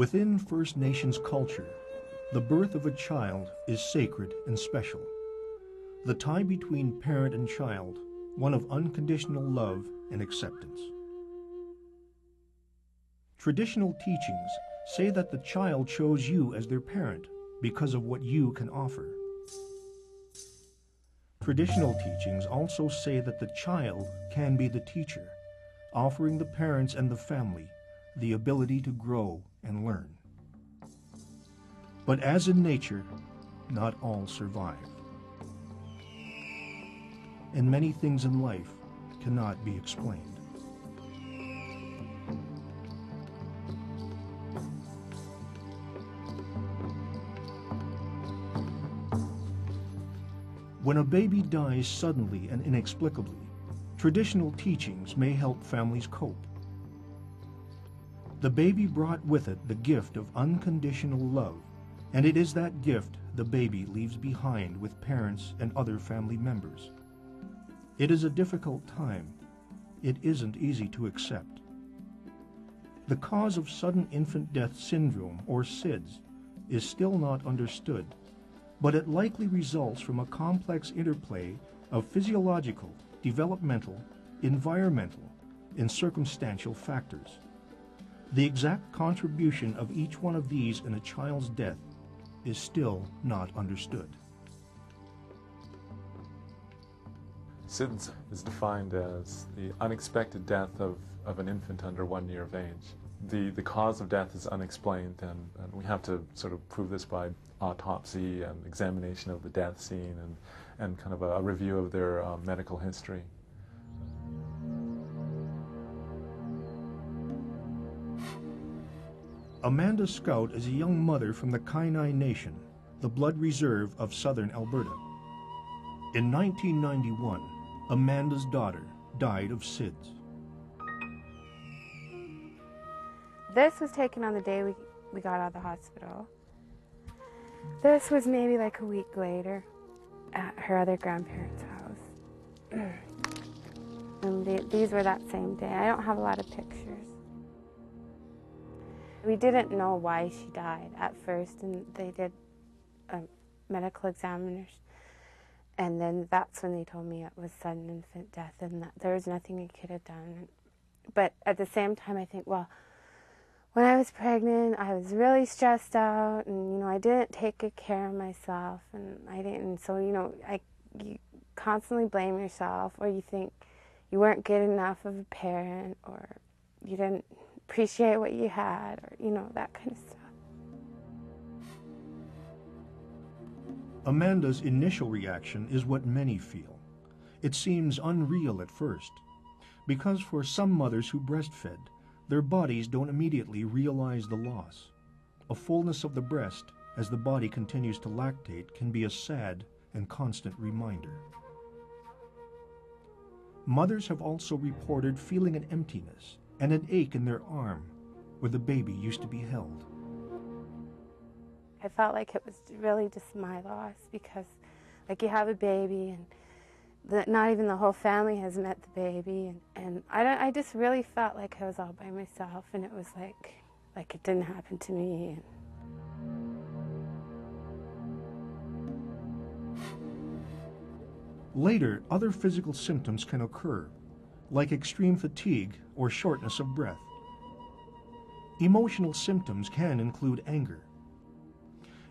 Within First Nations culture, the birth of a child is sacred and special. The tie between parent and child, one of unconditional love and acceptance. Traditional teachings say that the child chose you as their parent because of what you can offer. Traditional teachings also say that the child can be the teacher, offering the parents and the family the ability to grow and learn. But as in nature, not all survive. And many things in life cannot be explained. When a baby dies suddenly and inexplicably, traditional teachings may help families cope. The baby brought with it the gift of unconditional love, and it is that gift the baby leaves behind with parents and other family members. It is a difficult time. It isn't easy to accept. The cause of sudden infant death syndrome, or SIDS, is still not understood, but it likely results from a complex interplay of physiological, developmental, environmental, and circumstantial factors. The exact contribution of each one of these in a child's death is still not understood. SIDS is defined as the unexpected death of an infant under 1 year of age. The cause of death is unexplained, and we have to sort of prove this by autopsy and examination of the death scene and kind of a review of their medical history. Amanda Scout is a young mother from the Kainai Nation, the blood reserve of southern Alberta. In 1991, Amanda's daughter died of SIDS. This was taken on the day we got out of the hospital. This was maybe like a week later at her other grandparents' house. And these were that same day. I don't have a lot of pictures. We didn't know why she died at first, and they did medical examiners. And then that's when they told me it was sudden infant death and that there was nothing we could have done. But at the same time, I think, well, when I was pregnant, I was really stressed out, and, I didn't take good care of myself, and I didn't, so, you constantly blame yourself, or you think you weren't good enough of a parent, or you didn't appreciate what you had, or, that kind of stuff. Amanda's initial reaction is what many feel. It seems unreal at first, because for some mothers who breastfed, their bodies don't immediately realize the loss. A fullness of the breast as the body continues to lactate can be a sad and constant reminder. Mothers have also reported feeling an emptiness and an ache in their arm where the baby used to be held. I felt like it was really just my loss because, you have a baby and not even the whole family has met the baby, and I just really felt like I was all by myself, and it was like it didn't happen to me. Later, other physical symptoms can occur, like extreme fatigue or shortness of breath. Emotional symptoms can include anger.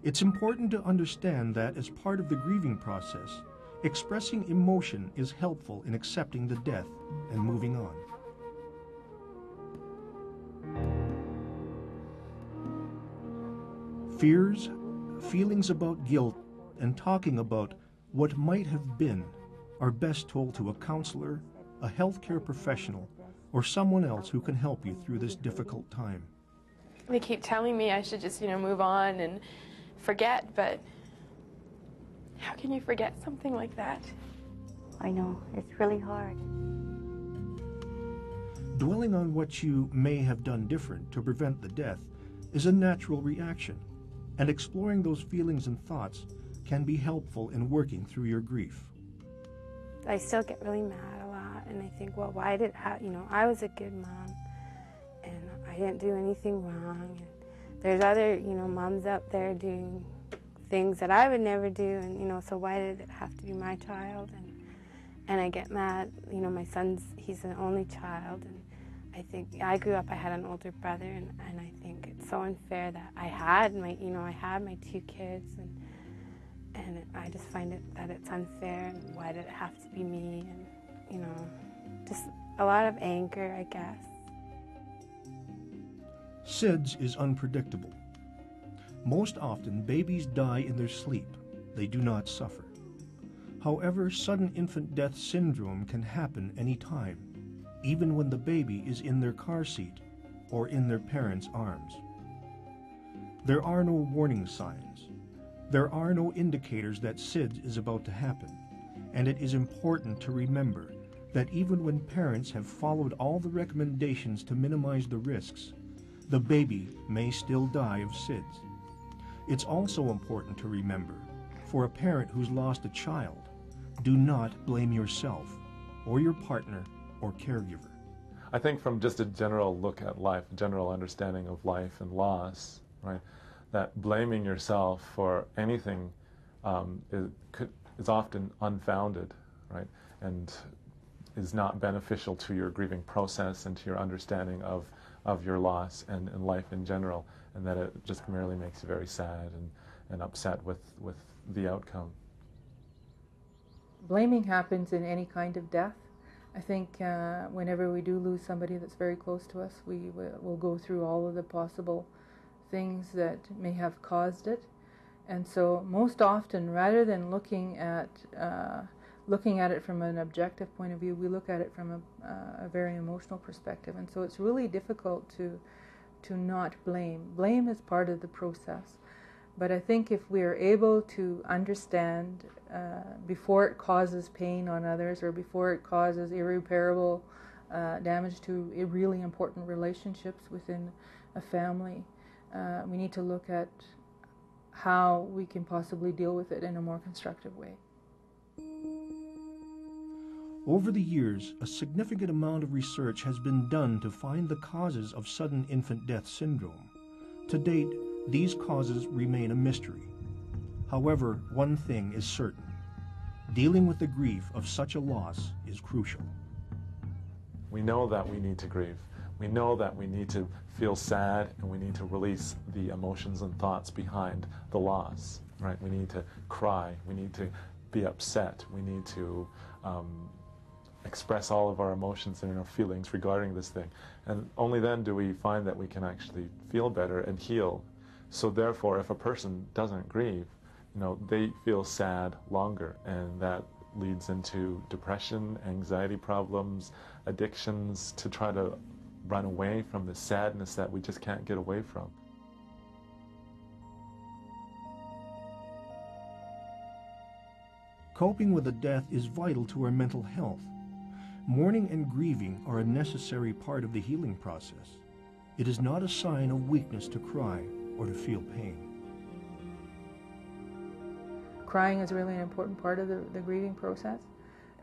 It's important to understand that as part of the grieving process, expressing emotion is helpful in accepting the death and moving on. Fears, feelings about guilt, and talking about what might have been are best told to a counselor, a healthcare professional, or someone else who can help you through this difficult time. They keep telling me I should just, move on and forget, but how can you forget something like that? I know, it's really hard. Dwelling on what you may have done different to prevent the death is a natural reaction, and exploring those feelings and thoughts can be helpful in working through your grief. I still get really mad a lot, and I think, well, why did I was a good mom, and I didn't do anything wrong, and there's other, moms out there doing things that I would never do, and, so why did it have to be my child? And I get mad, my son's, he's an only child, and I think, I grew up, I had an older brother, and I think it's so unfair that I had my 2 kids, and I just find that it's unfair, and why did it have to be me, and, just a lot of anger, I guess. SIDS is unpredictable. Most often, babies die in their sleep. They do not suffer. However, sudden infant death syndrome can happen any time, even when the baby is in their car seat or in their parents' arms. There are no warning signs. There are no indicators that SIDS is about to happen, and it is important to remember that even when parents have followed all the recommendations to minimize the risks, the baby may still die of SIDS. It's also important to remember, for a parent who's lost a child, do not blame yourself or your partner or caregiver. I think from just a general look at life, a general understanding of life and loss, right, that blaming yourself for anything is often unfounded, right, and is not beneficial to your grieving process and to your understanding of your loss and life in general, and that it just merely makes you very sad and upset with the outcome. Blaming happens in any kind of death. I think whenever we do lose somebody that's very close to us, we will go through all of the possible things that may have caused it. And so most often, rather than looking at it from an objective point of view, we look at it from a very emotional perspective. And so it's really difficult to not blame. Blame is part of the process. But I think if we are able to understand before it causes pain on others or before it causes irreparable damage to really important relationships within a family, we need to look at how we can possibly deal with it in a more constructive way. Over the years, a significant amount of research has been done to find the causes of sudden infant death syndrome. To date, these causes remain a mystery. However, one thing is certain. Dealing with the grief of such a loss is crucial. We know that we need to grieve. We know that we need to feel sad and we need to release the emotions and thoughts behind the loss, right? We need to cry. We need to be upset. We need to express all of our emotions and our feelings regarding this thing. And only then do we find that we can actually feel better and heal. So therefore, if a person doesn't grieve, they feel sad longer, and that leads into depression, anxiety problems, addictions, to try to run away from the sadness that we just can't get away from. Coping with a death is vital to our mental health. Mourning and grieving are a necessary part of the healing process. It is not a sign of weakness to cry or to feel pain. Crying is really an important part of the grieving process.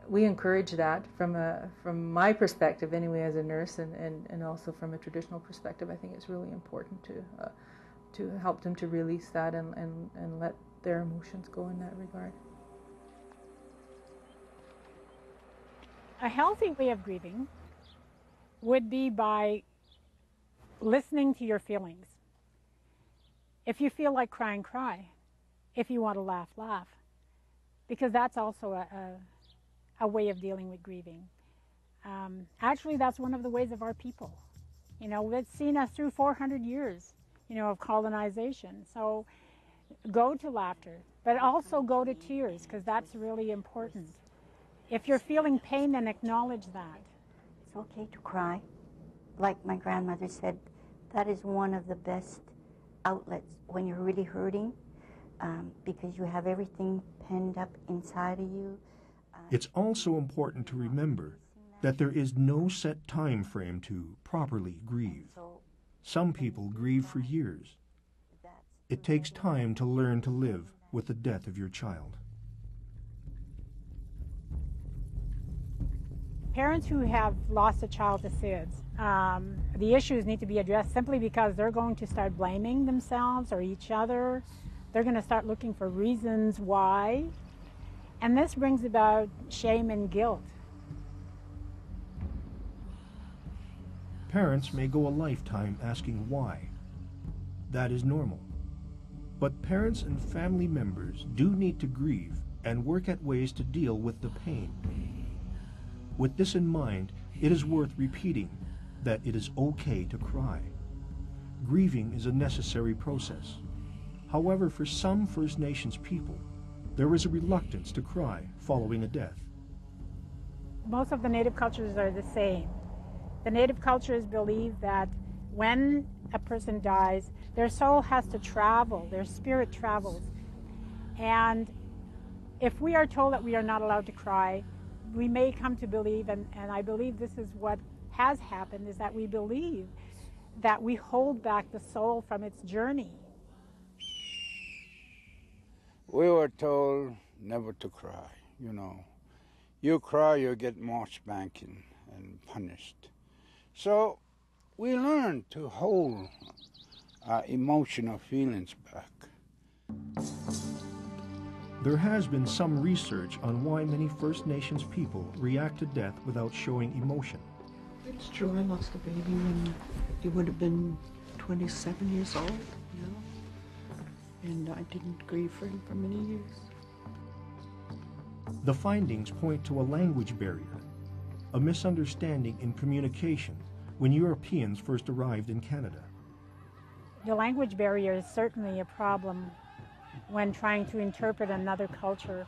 We encourage that from my perspective anyway as a nurse, and also from a traditional perspective. I think it's really important to help them to release that and let their emotions go in that regard. A healthy way of grieving would be by listening to your feelings. If you feel like crying, cry. If you want to laugh, laugh. Because that's also a way of dealing with grieving. Actually, that's one of the ways of our people. It's seen us through 400 years, of colonization. So go to laughter, but also go to tears, because that's really important. If you're feeling pain, then acknowledge that. It's okay to cry. Like my grandmother said, that is one of the best outlets when you're really hurting, because you have everything penned up inside of you. It's also important to remember that there is no set time frame to properly grieve. Some people grieve for years. It takes time to learn to live with the death of your child. Parents who have lost a child to SIDS, the issues need to be addressed simply because they're going to start blaming themselves or each other. They're going to start looking for reasons why. And this brings about shame and guilt. Parents may go a lifetime asking why. That is normal. But parents and family members do need to grieve and work at ways to deal with the pain. With this in mind, it is worth repeating that it is okay to cry. Grieving is a necessary process. However, for some First Nations people, there is a reluctance to cry following a death. Most of the Native cultures are the same. The Native cultures believe that when a person dies, their soul has to travel, their spirit travels. And if we are told that we are not allowed to cry, we may come to believe, and I believe this is what has happened, is that we believe that we hold back the soul from its journey. We were told never to cry, you know. You cry, you get march banking and punished. So we learned to hold our emotional feelings back. There has been some research on why many First Nations people react to death without showing emotion. It's true, I lost a baby when he would have been 27 years old, you know, and I didn't grieve for him for many years. The findings point to a language barrier, a misunderstanding in communication when Europeans first arrived in Canada. The language barrier is certainly a problem when trying to interpret another culture.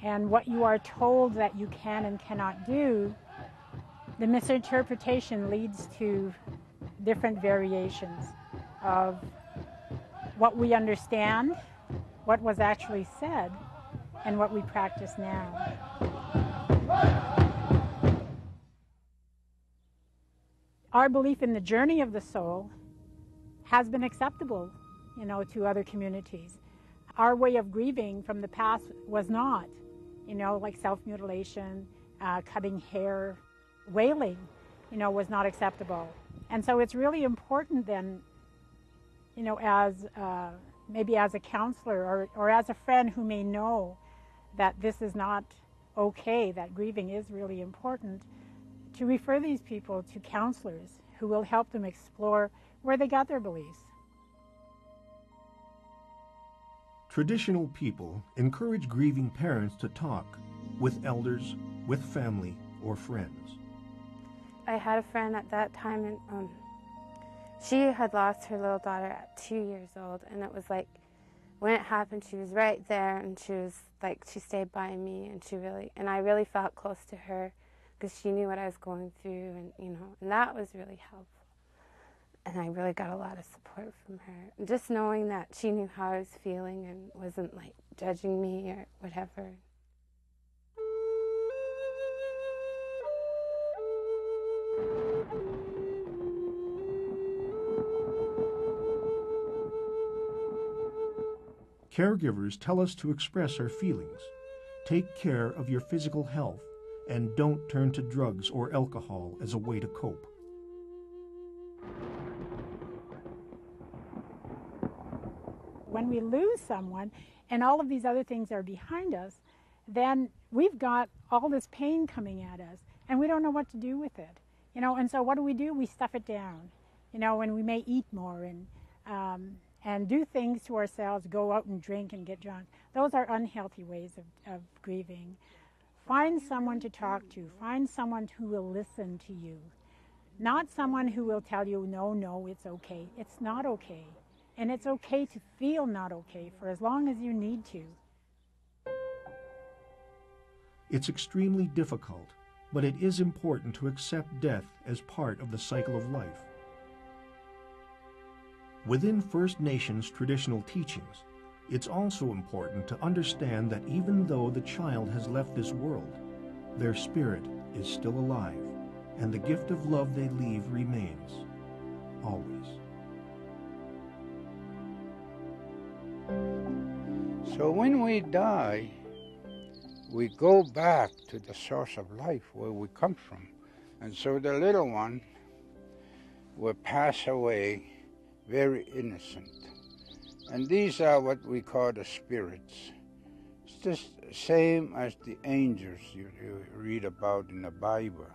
And what you are told that you can and cannot do, the misinterpretation leads to different variations of what we understand, what was actually said, and what we practice now. Our belief in the journey of the soul has been acceptable, you know, to other communities. Our way of grieving from the past was not, you know, like self-mutilation, cutting hair, wailing, you know, was not acceptable. And so it's really important then, you know, as maybe as a counselor or as a friend who may know that this is not okay, that grieving is really important, to refer these people to counselors who will help them explore where they got their beliefs. Traditional people encourage grieving parents to talk with elders, with family, or friends. I had a friend at that time, and she had lost her little daughter at 2 years old, and it was like, when it happened, she was right there, and she was like, she stayed by me, and I really felt close to her, because she knew what I was going through, and you know, and that was really helpful. And I really got a lot of support from her. And just knowing that she knew how I was feeling and wasn't like judging me or whatever. Caregivers tell us to express our feelings, take care of your physical health, and don't turn to drugs or alcohol as a way to cope. When we lose someone and all of these other things are behind us, then we've got all this pain coming at us and we don't know what to do with it. You know, and so what do? We stuff it down. You know, and we may eat more and do things to ourselves, go out and drink and get drunk. Those are unhealthy ways of grieving. Find someone to talk to. Find someone who will listen to you. Not someone who will tell you, no, it's okay. It's not okay. And it's okay to feel not okay for as long as you need to. It's extremely difficult, but it is important to accept death as part of the cycle of life. Within First Nations traditional teachings, it's also important to understand that even though the child has left this world, their spirit is still alive, and the gift of love they leave remains, always. So when we die, we go back to the source of life, where we come from. And so the little one will pass away very innocent. And these are what we call the spirits. It's just the same as the angels you read about in the Bible.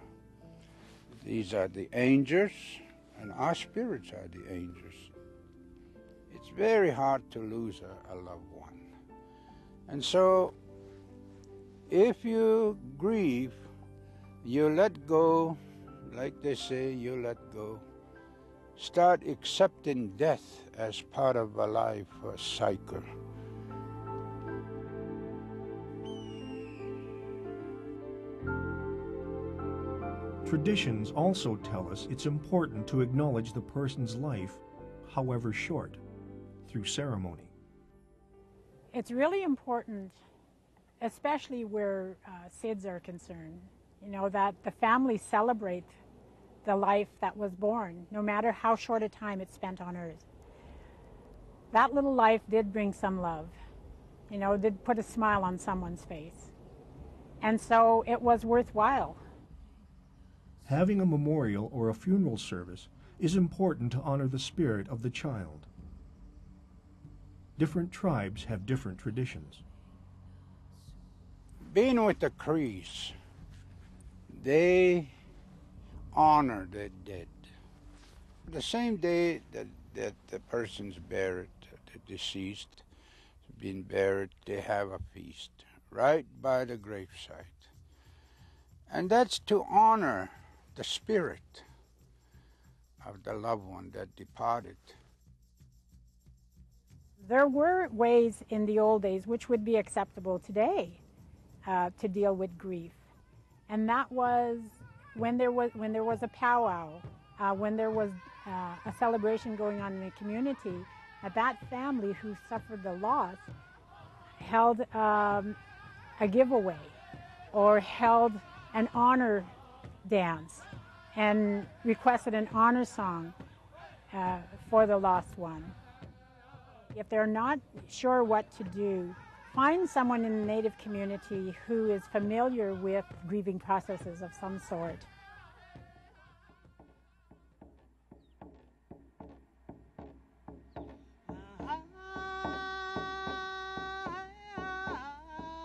These are the angels, and our spirits are the angels. It's very hard to lose a loved one. And so, if you grieve, you let go, like they say, you let go. Start accepting death as part of a life cycle. Traditions also tell us it's important to acknowledge the person's life, however short, through ceremony. It's really important, especially where SIDS are concerned, that the family celebrate the life that was born, no matter how short a time it's spent on earth. That little life did bring some love, did put a smile on someone's face. And so it was worthwhile. Having a memorial or a funeral service is important to honor the spirit of the child. Different tribes have different traditions. Being with the Crees, they honor the dead. The same day that the person's buried, the deceased, being buried, they have a feast right by the gravesite. And that's to honor the spirit of the loved one that departed. There were ways in the old days which would be acceptable today to deal with grief. And that was when there was a powwow, when there was a celebration going on in the community, that family who suffered the loss held a giveaway or held an honor dance and requested an honor song for the lost one. If they're not sure what to do, find someone in the Native community who is familiar with grieving processes of some sort.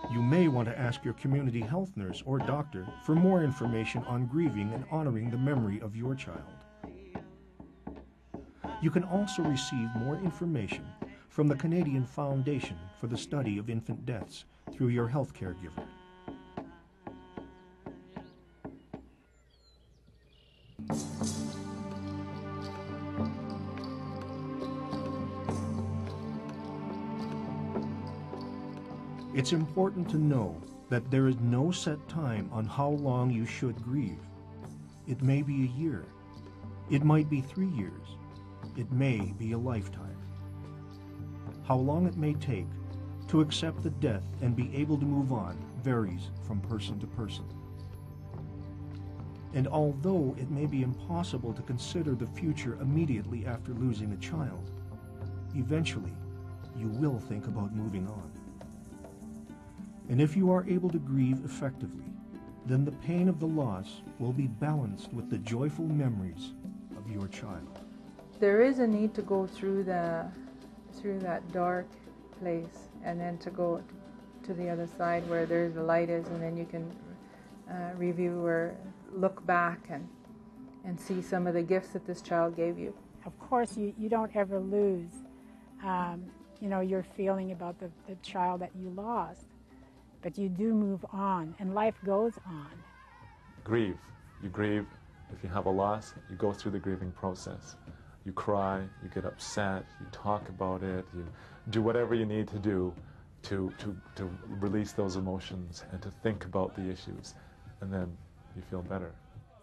You may want to ask your community health nurse or doctor for more information on grieving and honoring the memory of your child. You can also receive more information from the Canadian Foundation for the Study of Infant Deaths through your health caregiver. It's important to know that there is no set time on how long you should grieve. It may be a year. It might be 3 years. It may be a lifetime. How long it may take to accept the death and be able to move on varies from person to person. And although it may be impossible to consider the future immediately after losing a child, eventually you will think about moving on. And if you are able to grieve effectively, then the pain of the loss will be balanced with the joyful memories of your child. There is a need to go through that dark place and then to go to the other side where the light is, and then you can review or look back and see some of the gifts that this child gave you. Of course, you don't ever lose, your feeling about the child that you lost. But you do move on, and life goes on. Grieve. You grieve. If you have a loss, you go through the grieving process. You cry, you get upset, you talk about it, you do whatever you need to do to release those emotions and to think about the issues, and then you feel better.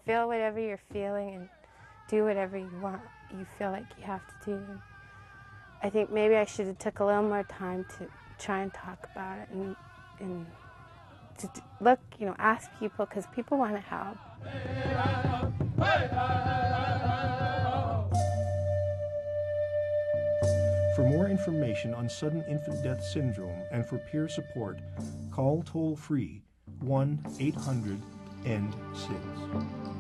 Feel whatever you're feeling and do whatever you feel like you have to do. I think maybe I should have took a little more time to try and talk about it and to look, ask people, because people want to help. For more information on sudden infant death syndrome and for peer support, call toll-free 1-800-END-SIDS.